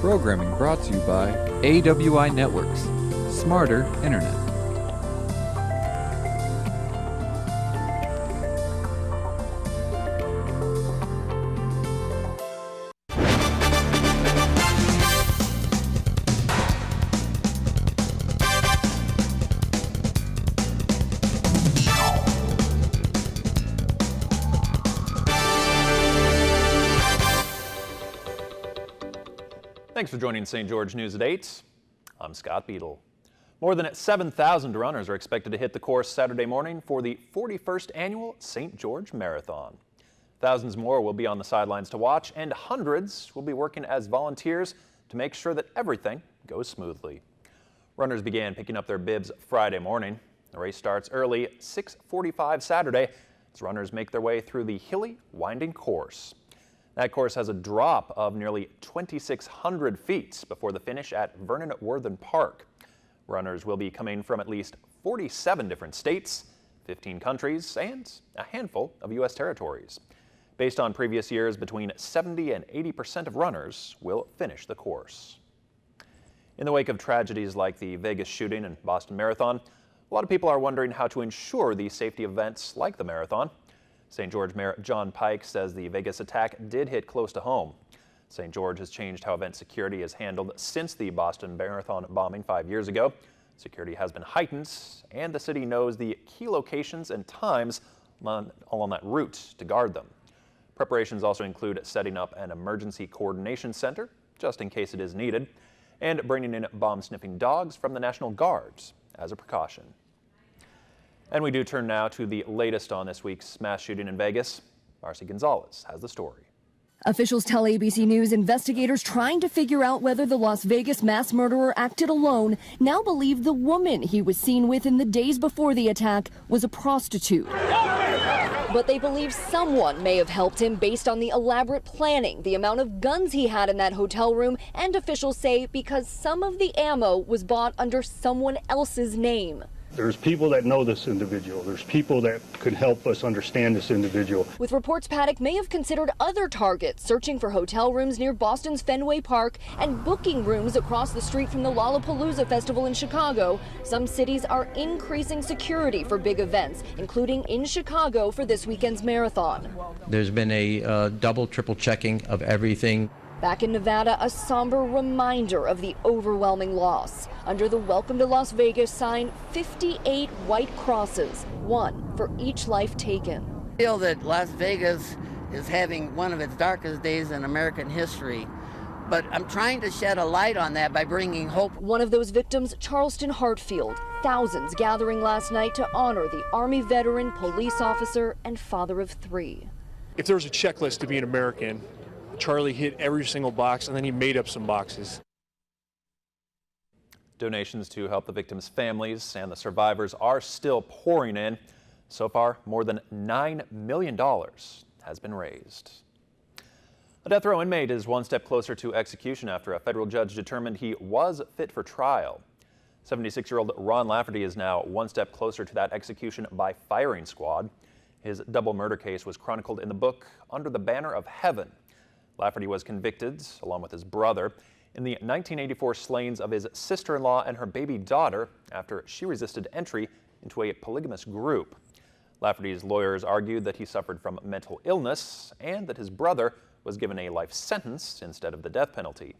Programming brought to you by AWI Networks, Smarter Internet. Thanks for joining St. George News at 8. I'm Scott Beadle. More than 7,000 runners are expected to hit the course Saturday morning for the 41st annual St. George Marathon. Thousands more will be on the sidelines to watch, and hundreds will be working as volunteers to make sure that everything goes smoothly. Runners began picking up their bibs Friday morning. The race starts early at 6:45 Saturday as runners make their way through the hilly, winding course. That course has a drop of nearly 2,600 feet before the finish at Vernon Worthen Park. Runners will be coming from at least 47 different states, 15 countries, and a handful of U.S. territories. Based on previous years, between 70 and 80% of runners will finish the course. In the wake of tragedies like the Vegas shooting and Boston Marathon, a lot of people are wondering how to ensure the safety of events like the marathon. St. George Mayor John Pike says the Vegas attack did hit close to home. St. George has changed how event security is handled since the Boston Marathon bombing 5 years ago. Security has been heightened, and the city knows the key locations and times along that route to guard them. Preparations also include setting up an emergency coordination center, just in case it is needed, and bringing in bomb-sniffing dogs from the National Guards as a precaution. And we do turn now to the latest on this week's mass shooting in Vegas. Marcy Gonzalez has the story. Officials tell ABC News investigators trying to figure out whether the Las Vegas mass murderer acted alone now believe the woman he was seen with in the days before the attack was a prostitute. But they believe someone may have helped him based on the elaborate planning, the amount of guns he had in that hotel room, and officials say because some of the ammo was bought under someone else's name. There's people that know this individual. There's people that could help us understand this individual. With reports Paddock may have considered other targets, searching for hotel rooms near Boston's Fenway Park and booking rooms across the street from the Lollapalooza Festival in Chicago. Some cities are increasing security for big events, including in Chicago for this weekend's marathon. There's been a double, triple checking of everything. Back in Nevada, a somber reminder of the overwhelming loss. Under the Welcome to Las Vegas sign, 58 white crosses, one for each life taken. I feel that Las Vegas is having one of its darkest days in American history, but I'm trying to shed a light on that by bringing hope. One of those victims, Charleston Hartfield. Thousands gathering last night to honor the Army veteran, police officer, and father of three. If there was a checklist to be an American, Charlie hit every single box, and then he made up some boxes. Donations to help the victims' families and the survivors are still pouring in. So far, more than $9 million has been raised. A death row inmate is one step closer to execution after a federal judge determined he was fit for trial. 76-year-old Ron Lafferty is now one step closer to that execution by firing squad. His double murder case was chronicled in the book Under the Banner of Heaven. Lafferty was convicted, along with his brother, in the 1984 slayings of his sister-in-law and her baby daughter after she resisted entry into a polygamous group. Lafferty's lawyers argued that he suffered from mental illness and that his brother was given a life sentence instead of the death penalty.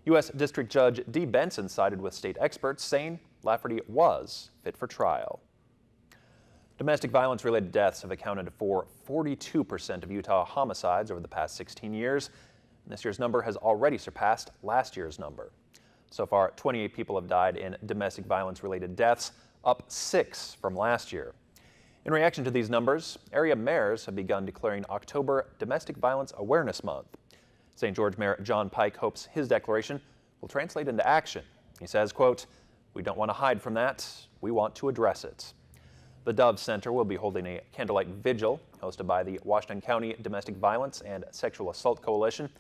U.S. District Judge Dee Benson sided with state experts, saying Lafferty was fit for trial. Domestic violence-related deaths have accounted for 42% of Utah homicides over the past 16 years. And this year's number has already surpassed last year's number. So far, 28 people have died in domestic violence-related deaths, up 6 from last year. In reaction to these numbers, area mayors have begun declaring October Domestic Violence Awareness Month. St. George Mayor John Pike hopes his declaration will translate into action. He says, quote, "We don't want to hide from that. We want to address it." The Dove Center will be holding a candlelight vigil hosted by the Washington County Domestic Violence and Sexual Assault Coalition.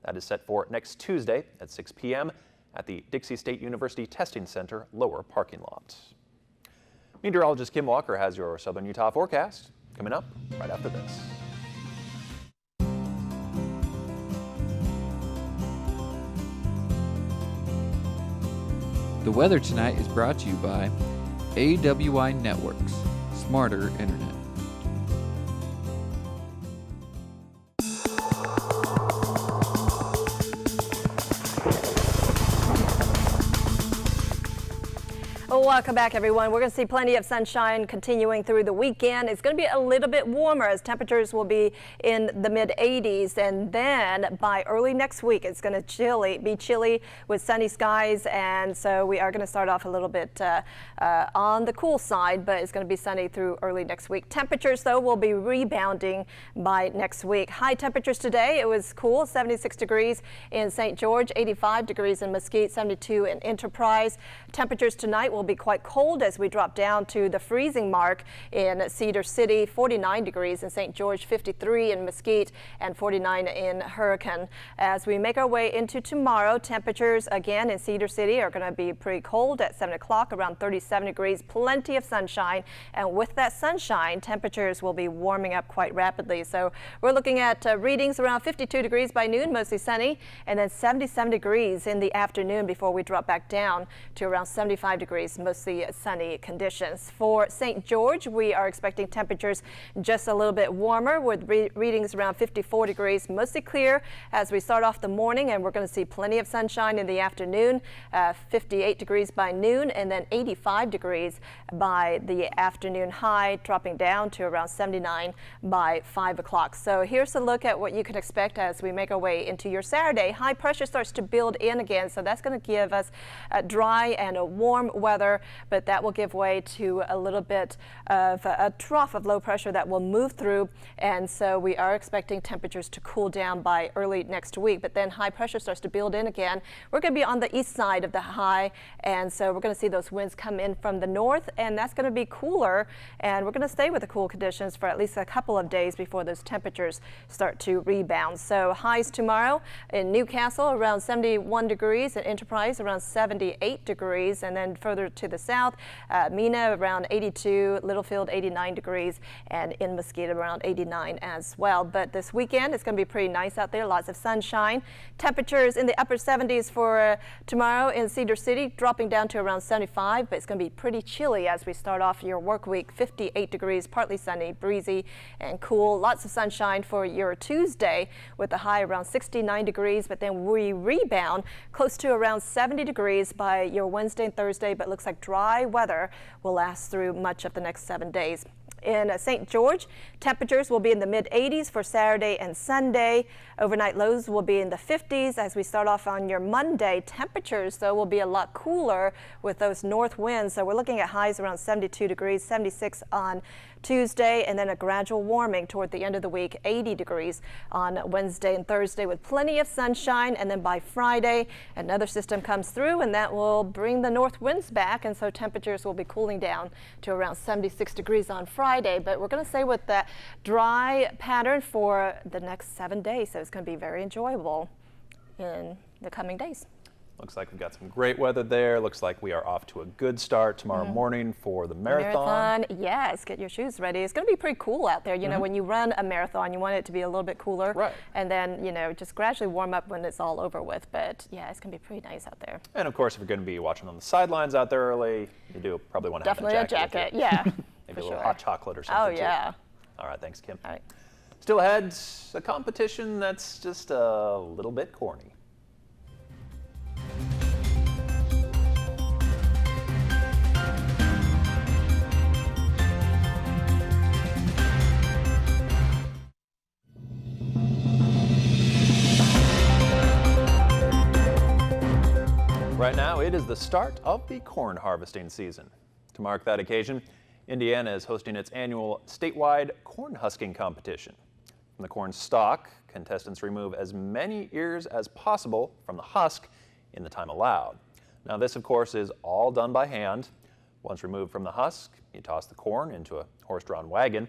That is set for next Tuesday at 6 p.m. at the Dixie State University Testing Center lower parking lot. Meteorologist Kim Walker has your Southern Utah forecast coming up right after this. The weather tonight is brought to you by AWI Networks, Smarter Internet. Welcome back, everyone. We're going to see plenty of sunshine continuing through the weekend. It's going to be a little bit warmer as temperatures will be in the mid-80s, and then by early next week it's going to be chilly with sunny skies, and so we are going to start off a little bit on the cool side, but it's going to be sunny through early next week. Temperatures, though, will be rebounding by next week. High temperatures today, it was cool, 76 degrees in St. George, 85 degrees in Mesquite, 72 in Enterprise. Temperatures tonight will be quite cold as we drop down to the freezing mark in Cedar City, 49 degrees in St. George, 53 in Mesquite, and 49 in Hurricane. As we make our way into tomorrow, temperatures again in Cedar City are going to be pretty cold at 7 o'clock, around 37 degrees, plenty of sunshine. And with that sunshine, temperatures will be warming up quite rapidly. So we're looking at readings around 52 degrees by noon, mostly sunny, and then 77 degrees in the afternoon before we drop back down to around 75 degrees, mostly sunny conditions. For St. George, we are expecting temperatures just a little bit warmer with readings around 54 degrees, mostly clear as we start off the morning, and we're going to see plenty of sunshine in the afternoon, 58 degrees by noon, and then 85 degrees by the afternoon high, dropping down to around 79 by 5 o'clock. So here's a look at what you can expect as we make our way into your Saturday. High pressure starts to build in again, so that's going to give us dry and warm weather, but that will give way to a little bit of a trough of low pressure that will move through, and so we are expecting temperatures to cool down by early next week, but then high pressure starts to build in again. We're going to be on the east side of the high, and so we're going to see those winds come in from the north, and that's going to be cooler, and we're going to stay with the cool conditions for at least a couple of days before those temperatures start to rebound. So highs tomorrow in Newcastle around 71 degrees, and Enterprise around 78 degrees, and then further to the south, Mena around 82, Littlefield 89 degrees, and in Mesquite around 89 as well. But this weekend it's going to be pretty nice out there, lots of sunshine. Temperatures in the upper 70s for tomorrow in Cedar City, dropping down to around 75, but it's going to be pretty chilly as we start off your work week. 58 degrees, partly sunny, breezy and cool. Lots of sunshine for your Tuesday with a high around 69 degrees, but then we rebound close to around 70 degrees by your Wednesday and Thursday, but looks like dry weather will last through much of the next 7 days. In St. George, temperatures will be in the mid-80s for Saturday and Sunday. Overnight lows will be in the 50s as we start off on your Monday. Temperatures, though, will be a lot cooler with those north winds. So we're looking at highs around 72 degrees, 76 on Tuesday, and then a gradual warming toward the end of the week, 80 degrees on Wednesday and Thursday with plenty of sunshine. And then by Friday, another system comes through, and that will bring the north winds back. And so temperatures will be cooling down to around 76 degrees on Friday. But we're going to stay with that dry pattern for the next 7 days. So it's going to be very enjoyable in the coming days. Looks like we've got some great weather there. Looks like we are off to a good start tomorrow morning for the marathon. Yes, get your shoes ready. It's going to be pretty cool out there. You know, when you run a marathon, you want it to be a little bit cooler. Right. And then, you know, just gradually warm up when it's all over with. But yeah, it's going to be pretty nice out there. And of course, if you're going to be watching on the sidelines out there early, you do probably want to have Definitely a jacket. a jacket, yeah. Maybe for a little sure. hot chocolate or something. Oh, yeah. Too. All right, thanks, Kim. All right. Still ahead, a competition that's just a little bit corny. Right now, it is the start of the corn harvesting season. To mark that occasion, Indiana is hosting its annual statewide corn husking competition. From the corn stalk, contestants remove as many ears as possible from the husk in the time allowed. Now, this, of course, is all done by hand. Once removed from the husk, you toss the corn into a horse-drawn wagon.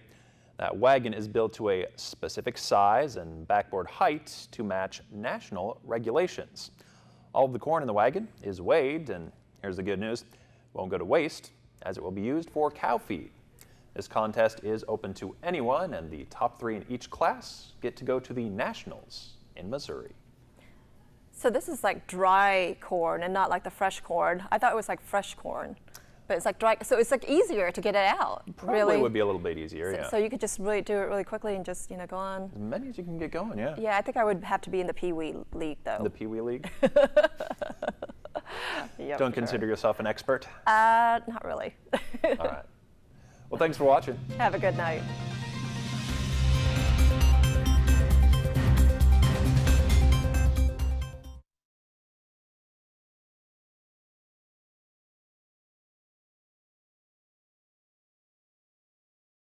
That wagon is built to a specific size and backboard height to match national regulations. All of the corn in the wagon is weighed, and here's the good news, it won't go to waste as it will be used for cow feed. This contest is open to anyone, and the top 3 in each class get to go to the Nationals in Missouri. So this is like dry corn and not like the fresh corn. I thought it was like fresh corn, but it's like dry. So it's like easier to get it out. Probably really would be a little bit easier, yeah. So you could just really do it really quickly and just go on. As many as you can get going, yeah. Yeah, I think I would have to be in the Pee Wee League though. The Pee Wee League? Yeah, Don't for consider yourself an expert? Not really. All right. Well, thanks for watching. Have a good night.